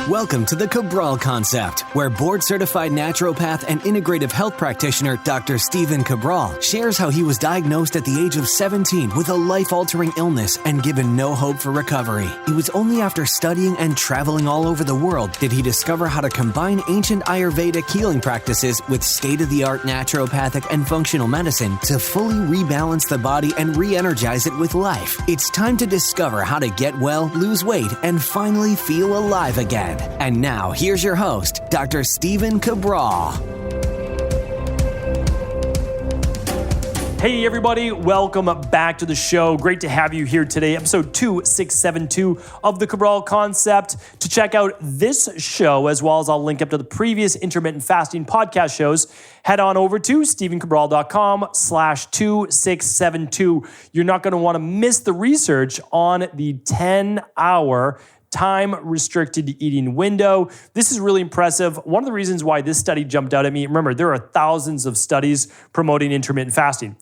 Welcome to the Cabral Concept, where board-certified naturopath and integrative health practitioner Dr. Stephen Cabral shares how he was diagnosed at the age of 17 with a life-altering illness and given no hope for recovery. It was only after studying and traveling all over the world did he discover how to combine ancient Ayurvedic healing practices with state-of-the-art naturopathic and functional medicine to fully rebalance the body and re-energize it with life. It's time to discover how to get well, lose weight, and finally feel alive again. And now, here's your host, Dr. Stephen Cabral. Hey everybody, welcome back to the show. Great to have you here today, episode 2672 of the Cabral Concept. To check out this show, as well as I'll link up to the previous intermittent fasting podcast shows, head on over to stephencabral.com/2672. You're not going to want to miss the research on the 10-hour time-restricted eating window. This is really impressive. One of the reasons why this study jumped out at me, remember, there are thousands of studies promoting intermittent fasting.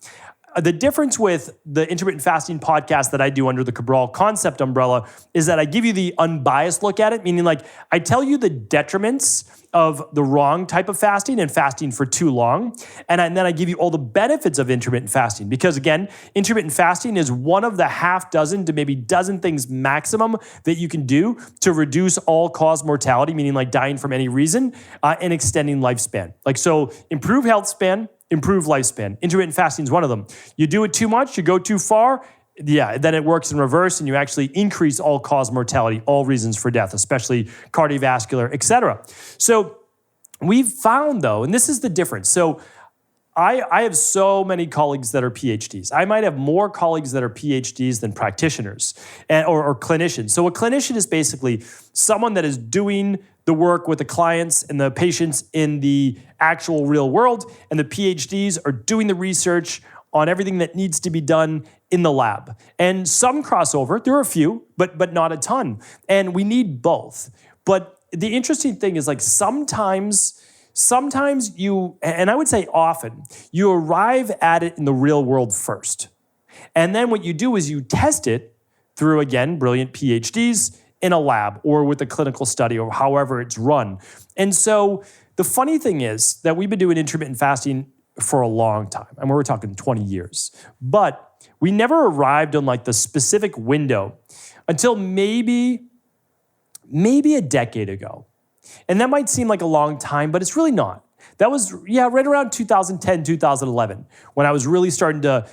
The difference with the intermittent fasting podcast that I do under the Cabral Concept umbrella is that I give you the unbiased look at it, meaning like I tell you the detriments of the wrong type of fasting and fasting for too long. And then I give you all the benefits of intermittent fasting. Because again, intermittent fasting is one of the half dozen to maybe dozen things maximum that you can do to reduce all-cause mortality, meaning like dying from any reason, and extending lifespan. Like so, improve health span, improve lifespan. Intermittent fasting is one of them. You do it too much, you go too far, then it works in reverse and you actually increase all-cause mortality, all reasons for death, especially cardiovascular, et cetera. So we've found though, and this is the difference. So I have so many colleagues that are PhDs. I might have more colleagues that are PhDs than practitioners or clinicians. So a clinician is basically someone that is doing the work with the clients and the patients in the actual real world, and the PhDs are doing the research on everything that needs to be done in the lab. And some crossover, there are a few, but not a ton. And we need both. But the interesting thing is like sometimes you, and I would say often, you arrive at it in the real world first. And then what you do is you test it through, again, brilliant PhDs in a lab or with a clinical study or however it's run. And so the funny thing is that we've been doing intermittent fasting for a long time. I mean, we're talking 20 years. But we never arrived on like the specific window until maybe a decade ago. And that might seem like a long time, but it's really not. That was, right around 2010, 2011, when I was really starting to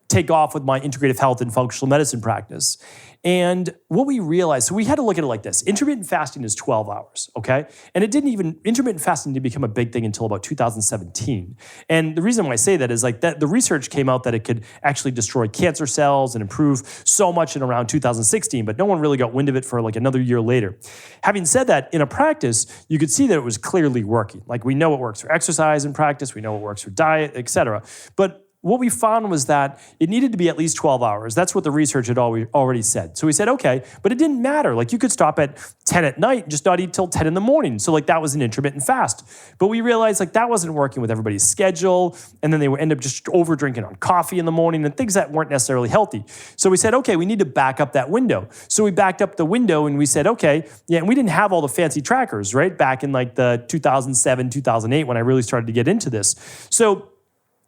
take off with my integrative health and functional medicine practice. And what we realized, so we had to look at it like this. Intermittent fasting is 12 hours, okay? And intermittent fasting didn't become a big thing until about 2017. And the reason why I say that is like that the research came out that it could actually destroy cancer cells and improve so much in around 2016, but no one really got wind of it for like another year later. Having said that, in a practice, you could see that it was clearly working. Like we know it works for exercise in practice, we know it works for diet, et cetera. But what we found was that it needed to be at least 12 hours. That's what the research had already said. So we said, okay, but it didn't matter. Like you could stop at 10 at night and just not eat till 10 in the morning. So like that was an intermittent fast. But we realized like that wasn't working with everybody's schedule. And then they would end up just over drinking on coffee in the morning and things that weren't necessarily healthy. So we said, okay, we need to back up that window. So we backed up the window and we said, okay, and we didn't have all the fancy trackers, right? Back in like the 2007, 2008 when I really started to get into this. So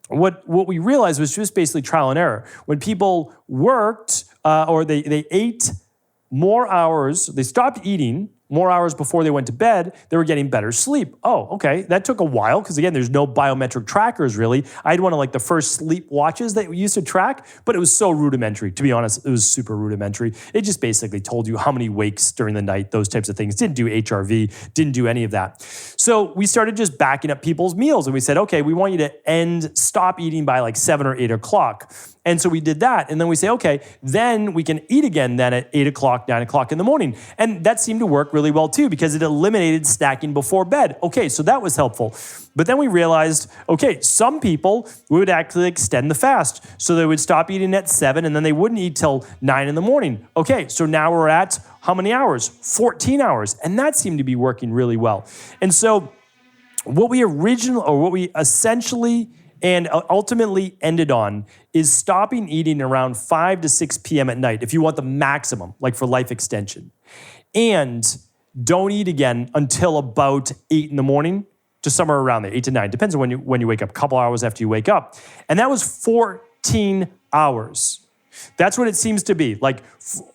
what we realized was just basically trial and error. When people worked or they ate more hours, they stopped eating more hours before they went to bed, they were getting better sleep. Oh, okay. That took a while because, again, there's no biometric trackers, really. I had one of like the first sleep watches that we used to track, but it was so rudimentary. To be honest, it was super rudimentary. It just basically told you how many wakes during the night, those types of things. Didn't do HRV, didn't do any of that. So we started just backing up people's meals and we said, okay, we want you to stop eating by like 7 or 8 o'clock. And so we did that. And then we say, okay, then we can eat again then at 8 o'clock, 9 o'clock in the morning. And that seemed to work really well too because it eliminated snacking before bed. Okay, so that was helpful. But then we realized, okay, some people would actually extend the fast. So they would stop eating at 7 and then they wouldn't eat till 9 in the morning. Okay, so now we're at how many hours? 14 hours. And that seemed to be working really well. And so what we essentially and ultimately ended on is stopping eating around 5 to 6 p.m. at night if you want the maximum, like for life extension. And don't eat again until about 8 in the morning to somewhere around there, 8 to 9. Depends on when you wake up, a couple hours after you wake up. And that was 14 hours. That's what it seems to be. Like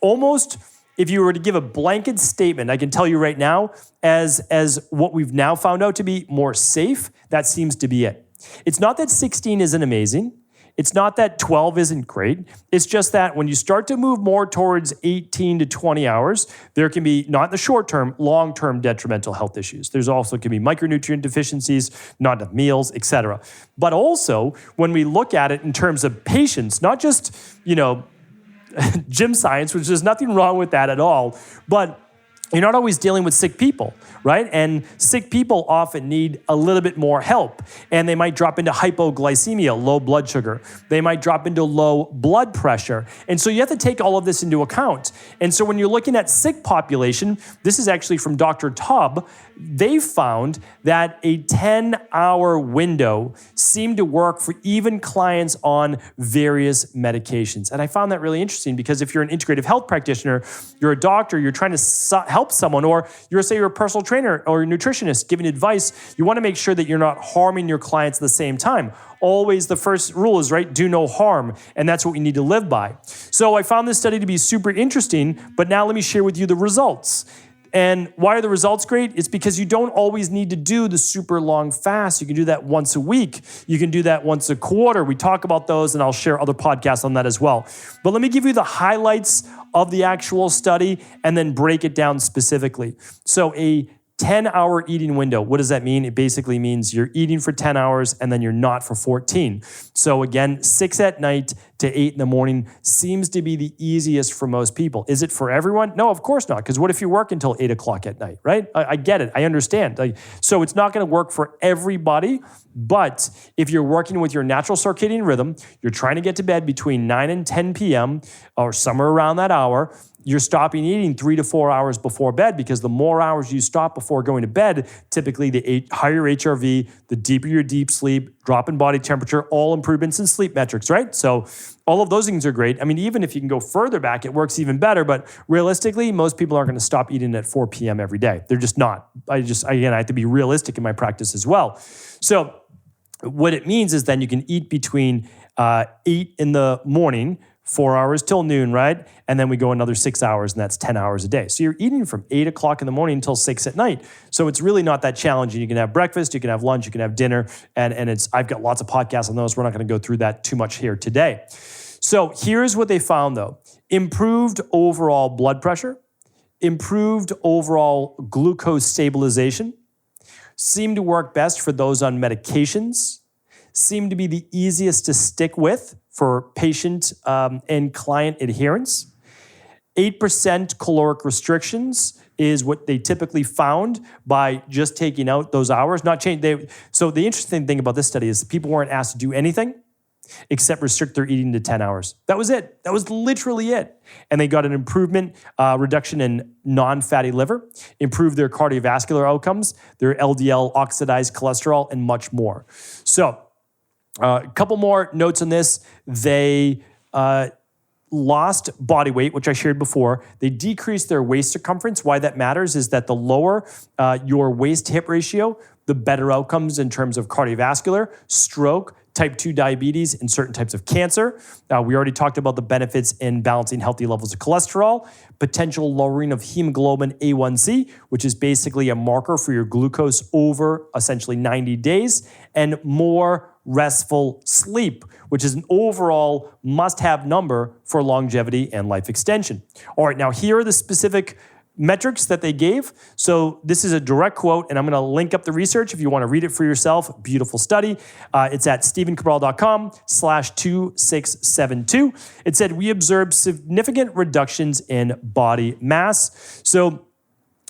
almost, if you were to give a blanket statement, I can tell you right now, as what we've now found out to be more safe, that seems to be it. It's not that 16 isn't amazing. It's not that 12 isn't great. It's just that when you start to move more towards 18 to 20 hours, there can be, not in the short term, long-term detrimental health issues. There's also can be micronutrient deficiencies, not enough meals, etc. But also, when we look at it in terms of patients, not just, gym science, which there's nothing wrong with that at all, but you're not always dealing with sick people, right? And sick people often need a little bit more help. And they might drop into hypoglycemia, low blood sugar. They might drop into low blood pressure. And so you have to take all of this into account. And so when you're looking at sick population, this is actually from Dr. Tubb, they found that a 10-hour window seemed to work for even clients on various medications. And I found that really interesting because if you're an integrative health practitioner, you're a doctor, you're trying to help someone, or you're a personal trainer or a nutritionist giving advice, you want to make sure that you're not harming your clients at the same time. Always the first rule is, right, do no harm, and that's what we need to live by. So I found this study to be super interesting, but now let me share with you the results. And why are the results great? It's because you don't always need to do the super long fast. You can do that once a week. You can do that once a quarter. We talk about those, and I'll share other podcasts on that as well. But let me give you the highlights of the actual study and then break it down specifically. So a 10-hour eating window, what does that mean? It basically means you're eating for 10 hours and then you're not for 14. So again, 6 at night to 8 in the morning seems to be the easiest for most people. Is it for everyone? No, of course not. Because what if you work until 8 o'clock at night, right? I get it. I understand. So it's not going to work for everybody. But if you're working with your natural circadian rhythm, you're trying to get to bed between 9 and 10 p.m. or somewhere around that hour, you're stopping eating 3 to 4 hours before bed, because the more hours you stop before going to bed, typically the higher HRV, the deeper your deep sleep, drop in body temperature, all improvements in sleep metrics, right? So all of those things are great. I mean, even if you can go further back, it works even better. But realistically, most people aren't going to stop eating at 4 p.m. every day. They're just not. I have to be realistic in my practice as well. So what it means is then you can eat between 8 in the morning, 4 hours till noon, right? And then we go another 6 hours, and that's 10 hours a day. So you're eating from 8 o'clock in the morning until 6 at night. So it's really not that challenging. You can have breakfast, you can have lunch, you can have dinner, and I've got lots of podcasts on those. We're not going to go through that too much here today. So here's what they found though. Improved overall blood pressure, improved overall glucose stabilization, seemed to work best for those on medications, seemed to be the easiest to stick with for patient and client adherence. 8% caloric restrictions is what they typically found by just taking out those hours, not change. So the interesting thing about this study is people weren't asked to do anything except restrict their eating to 10 hours. That was it. That was literally it. And they got an improvement, reduction in non-fatty liver, improved their cardiovascular outcomes, their LDL oxidized cholesterol, and much more. So a couple more notes on this. They lost body weight, which I shared before. They decreased their waist circumference. Why that matters is that the lower your waist-hip ratio, the better outcomes in terms of cardiovascular, stroke, type 2 diabetes, and certain types of cancer. We already talked about the benefits in balancing healthy levels of cholesterol, potential lowering of hemoglobin A1C, which is basically a marker for your glucose over essentially 90 days, and more restful sleep, which is an overall must-have number for longevity and life extension. All right, now here are the specific metrics that they gave. So this is a direct quote, and I'm going to link up the research if you want to read it for yourself. Beautiful study. It's at stevencabral.com/2672. It said, we observed significant reductions in body mass. So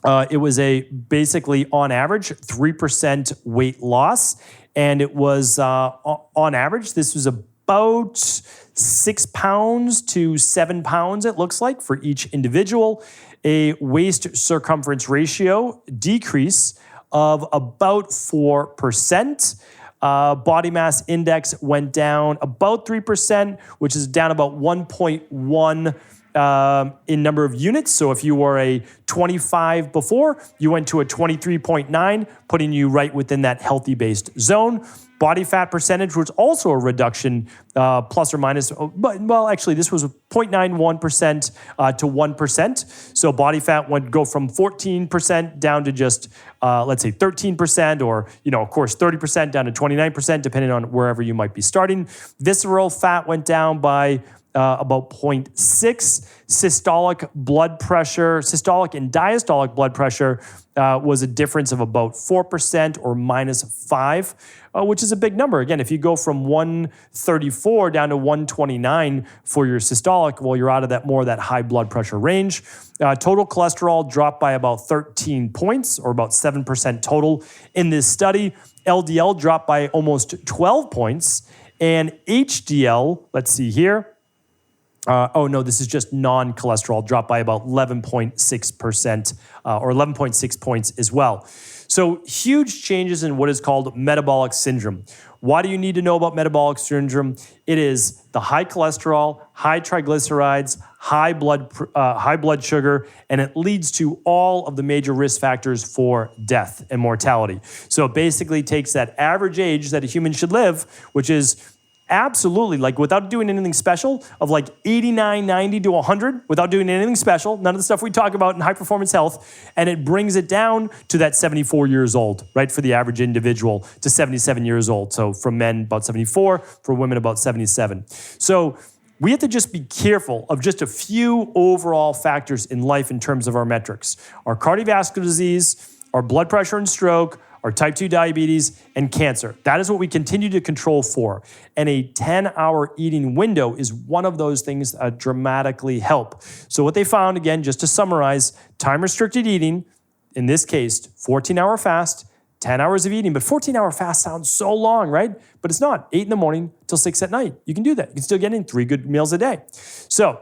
it was basically on average 3% weight loss. And it was on average, this was about 6 pounds to 7 pounds, it looks like, for each individual. A waist circumference ratio decrease of about 4%. Body mass index went down about 3%, which is down about 1.1 in number of units. So if you were a 25 before, you went to a 23.9, putting you right within that healthy based zone. Body fat percentage was also a reduction, plus or minus, but well, actually, this was 0.91% to 1%. So body fat would go from 14% down to just, let's say, 13%, or, of course, 30% down to 29%, depending on wherever you might be starting. Visceral fat went down by about 0.6. Systolic and diastolic blood pressure was a difference of about 4% or -5, which is a big number. Again, if you go from 134 down to 129 for your systolic, well, you're out of that high blood pressure range. Total cholesterol dropped by about 13 points, or about 7% total in this study. LDL dropped by almost 12 points. And HDL, let's see here. This is just non-cholesterol, dropped by about 11.6% or 11.6 points as well. So huge changes in what is called metabolic syndrome. Why do you need to know about metabolic syndrome? It is the high cholesterol, high triglycerides, high blood sugar, and it leads to all of the major risk factors for death and mortality. So it basically takes that average age that a human should live, which is absolutely, like, without doing anything special, of like 89, 90 to 100, without doing anything special, none of the stuff we talk about in high performance health, and it brings it down to that 74 years old, right, for the average individual, to 77 years old. So for men, about 74, for women, about 77. So we have to just be careful of just a few overall factors in life in terms of our metrics. Our cardiovascular disease, our blood pressure and stroke, our type 2 diabetes, and cancer. That is what we continue to control for. And a 10-hour eating window is one of those things that dramatically help. So what they found, again, just to summarize, time-restricted eating, in this case, 14-hour fast, 10 hours of eating. But 14-hour fast sounds so long, right? But it's not. 8 in the morning till 6 at night. You can do that. You can still get in 3 good meals a day. So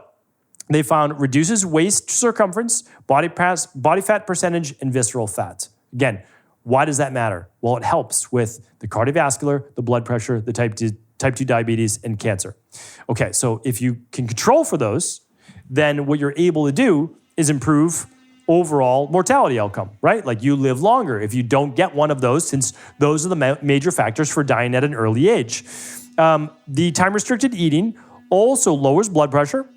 they found reduces waist circumference, body fat percentage, and visceral fat. Again, why does that matter? Well, it helps with the cardiovascular, the blood pressure, the type 2 diabetes, and cancer. Okay, so if you can control for those, then what you're able to do is improve overall mortality outcome, right? Like, you live longer if you don't get one of those, since those are the major factors for dying at an early age. The time-restricted eating also lowers blood pressure.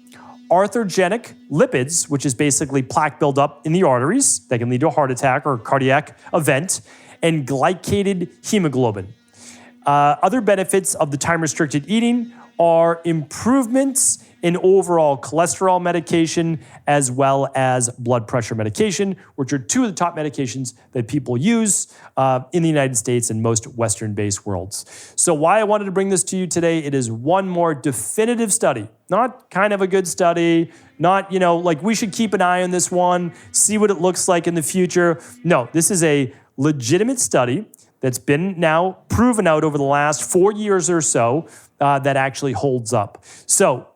Arthrogenic lipids, which is basically plaque buildup in the arteries that can lead to a heart attack or a cardiac event, and glycated hemoglobin. Other benefits of the time-restricted eating are improvements in overall cholesterol medication, as well as blood pressure medication, which are 2 of the top medications that people use in the United States and most Western-based worlds. So why I wanted to bring this to you today, it is one more definitive study, not kind of a good study, not, like we should keep an eye on this one, see what it looks like in the future. No, this is a legitimate study that's been now proven out over the last 4 years or so that actually holds up. So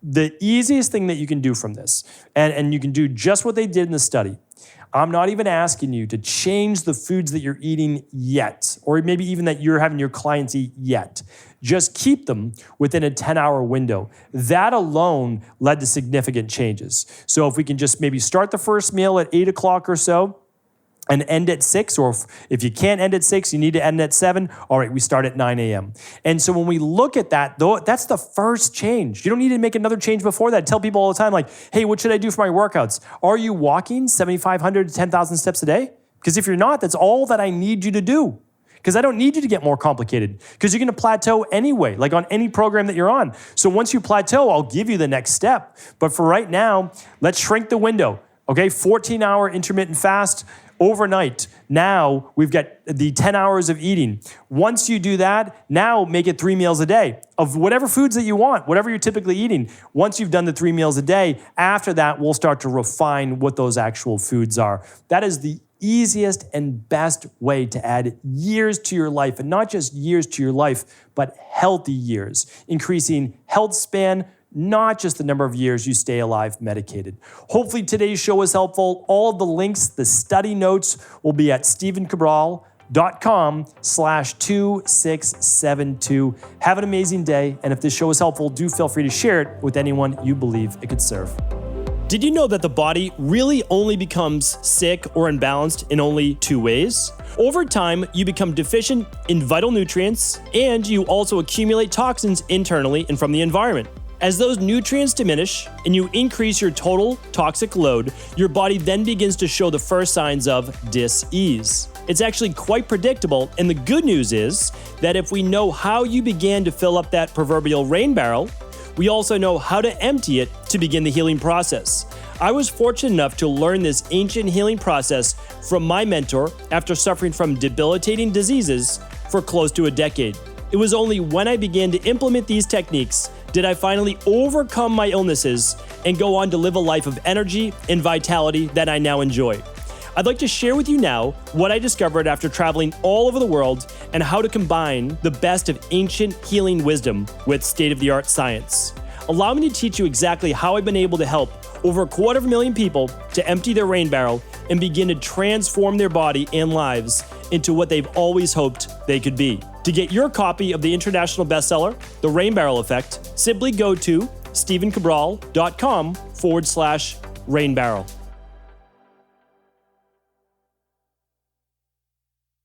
the easiest thing that you can do from this, and you can do just what they did in the study. I'm not even asking you to change the foods that you're eating yet, or maybe even that you're having your clients eat yet. Just keep them within a 10-hour window. That alone led to significant changes. So if we can just maybe start the first meal at 8 o'clock or so, and end at 6, or if you can't end at 6, you need to end at 7. All right, we start at 9 a.m. And so when we look at that, though, that's the first change. You don't need to make another change before that. Tell people all the time, like, hey, what should I do for my workouts? Are you walking 7,500 to 10,000 steps a day? Because if you're not, that's all that I need you to do. Because I don't need you to get more complicated, because you're going to plateau anyway, like on any program that you're on. So once you plateau, I'll give you the next step. But for right now, let's shrink the window. Okay, 14-hour intermittent fast overnight. Now we've got the 10 hours of eating. Once you do that, now make it 3 meals a day of whatever foods that you want, whatever you're typically eating. Once you've done the 3 meals a day, after that, we'll start to refine what those actual foods are. That is the easiest and best way to add years to your life, and not just years to your life, but healthy years, increasing health span, not just the number of years you stay alive medicated. Hopefully today's show was helpful. All of the links, the study notes will be at stevencabral.com/2672. Have an amazing day. And if this show was helpful, do feel free to share it with anyone you believe it could serve. Did you know that the body really only becomes sick or imbalanced in only 2 ways? Over time, you become deficient in vital nutrients, and you also accumulate toxins internally and from the environment. As those nutrients diminish and you increase your total toxic load, your body then begins to show the first signs of dis-ease. It's actually quite predictable, and the good news is that if we know how you began to fill up that proverbial rain barrel, we also know how to empty it to begin the healing process. I was fortunate enough to learn this ancient healing process from my mentor after suffering from debilitating diseases for close to a decade. It was only when I began to implement these techniques did I finally overcome my illnesses and go on to live a life of energy and vitality that I now enjoy. I'd like to share with you now what I discovered after traveling all over the world and how to combine the best of ancient healing wisdom with state-of-the-art science. Allow me to teach you exactly how I've been able to help over 250,000 people to empty their rain barrel and begin to transform their body and lives into what they've always hoped they could be. To get your copy of the international bestseller, The Rain Barrel Effect, simply go to stephencabral.com/rainbarrel.